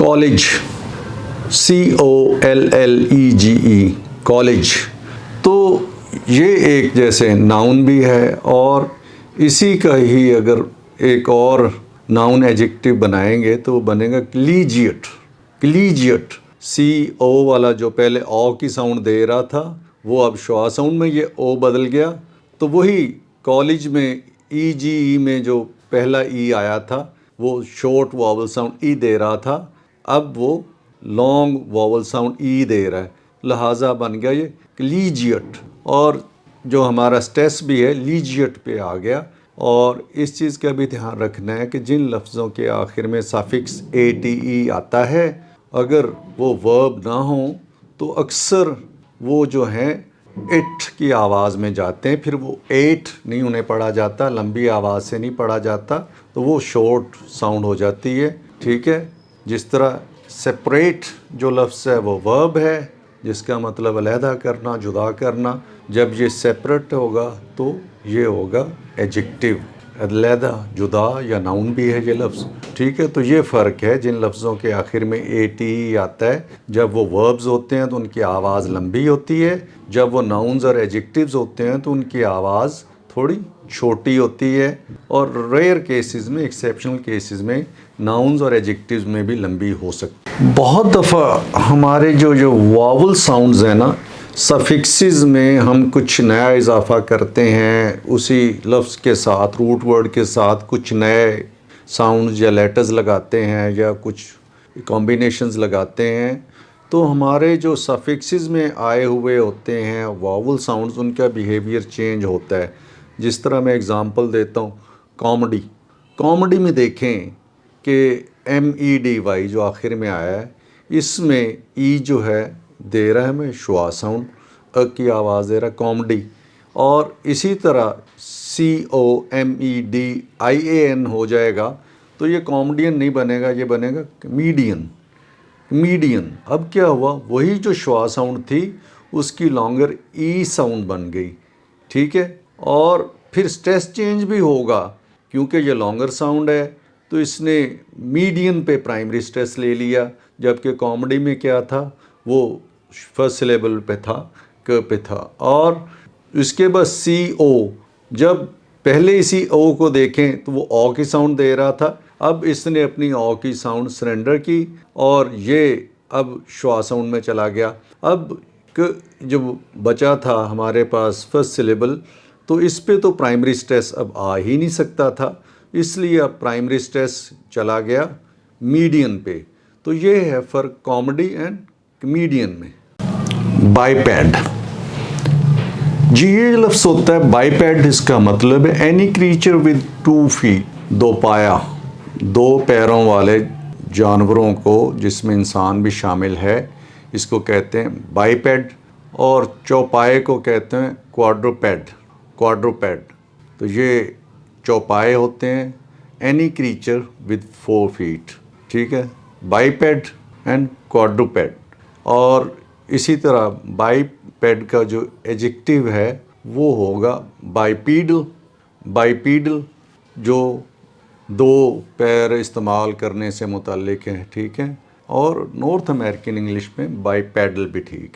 College, COLLEGE, college. तो ये एक जैसे नाउन भी है और इसी का ही अगर एक और नाउन एडजेक्टिव बनाएंगे तो बनेगा कलीजिएट। कलीजिएट, CO वाला जो पहले ओ की साउंड दे रहा था वो अब श्वा साउंड में ये ओ बदल गया। तो वही कॉलेज में EGE में जो पहला ई आया था वो शॉर्ट वॉवल साउंड ई दे रहा था, अब वो लॉन्ग वॉवल साउंड ई दे रहा है, लिहाजा बन गया ये कलीजिएट। और जो हमारा स्ट्रेस भी है लीजिएट पे आ गया। और इस चीज़ का भी ध्यान रखना है कि जिन लफ्ज़ों के आखिर में सफिक्स ATE आता है, अगर वो वर्ब ना हो तो अक्सर वो जो हैं इट की आवाज़ में जाते हैं, फिर वो एट नहीं उन्हें पढ़ा जाता, लंबी आवाज़ से नहीं पढ़ा जाता, तो वो शॉर्ट साउंड हो जाती है। ठीक है, जिस तरह सेपरेट जो लफ्ज़ है वो वर्ब है जिसका मतलब अलहदा करना, जुदा करना। जब ये सेपरेट होगा तो ये होगा एडजेक्टिव, अलहदा, जुदा या नाउन भी है ये लफ्ज़। ठीक है, तो ये फ़र्क है जिन लफ्ज़ों के आखिर में ATE आता है, जब वो वर्ब्स होते हैं तो उनकी आवाज़ लंबी होती है, जब वो नाउन्स और एडजेक्टिव्स होते हैं तो उनकी आवाज़ थोड़ी छोटी होती है, और रेयर केसेस में, एक्सेप्शनल केसेस में नाउन्स और एडजेक्टिव्स में भी लंबी हो सकती है। बहुत दफ़ा हमारे जो वॉवल साउंड्स हैं ना, सफिक्सेस में हम कुछ नया इजाफा करते हैं, उसी लफ्ज़ के साथ, रूट वर्ड के साथ कुछ नए साउंड्स या लेटर्स लगाते हैं या कुछ कॉम्बिनेशंस लगाते हैं, तो हमारे जो सफिक्सेस में आए हुए होते हैं वॉवल साउंड्स, उनका बिहेवियर चेंज होता है। जिस तरह मैं एग्ज़ाम्पल देता हूँ, कॉमेडी। कॉमेडी में देखें कि MEDY जो आखिर में आया है, इसमें ई जो है दे रहा है हमें श्वा साउंड, अ की आवाज़ दे रहा है, कॉमेडी। और इसी तरह COMEDIAN हो जाएगा तो ये कॉमेडियन नहीं बनेगा, ये बनेगा मीडियन। मीडियन, अब क्या हुआ, वही जो श्वा साउंड थी उसकी लॉन्गर ई साउंड बन गई। ठीक है, और फिर स्ट्रेस चेंज भी होगा क्योंकि ये लॉन्गर साउंड है तो इसने मीडियन पे प्राइमरी स्ट्रेस ले लिया, जबकि कॉमेडी में क्या था, वो फर्स्ट सिलेबल पे था, क पे था। और इसके बाद CO, जब पहले इसी ओ को देखें तो वो ओ की साउंड दे रहा था, अब इसने अपनी ओ की साउंड सरेंडर की और ये अब श्वा साउंड में चला गया। अब जो बचा था हमारे पास फर्स्ट सिलेबल, तो इस पे तो प्राइमरी स्ट्रेस अब आ ही नहीं सकता था, इसलिए अब प्राइमरी स्ट्रेस चला गया मीडियन पे। तो ये है फ़र्क कॉमेडी एंड कमीडियन में। बाइपैड, जी ये लफ्ज़ होता है बाइपैड, इसका मतलब है एनी क्रीचर विद 2 फीट, दो पाया, दो पैरों वाले जानवरों को, जिसमें इंसान भी शामिल है, इसको कहते हैं बाइपैड। और चौपाए को कहते हैं क्वाड्रूपेड। क्वाड्रूपेड, तो ये चौपाए होते हैं, एनी क्रीचर विद 4 फीट। ठीक है, बाइपैड एंड क्वाड्रूपेड। और इसी तरह बाइपैड का जो एडजेक्टिव है वो होगा बाइपीडल। बाइपीडल जो दो पैर इस्तेमाल करने से मुताल्लिक है। ठीक है, और नॉर्थ अमेरिकन इंग्लिश में बाइपैडल भी ठीक है।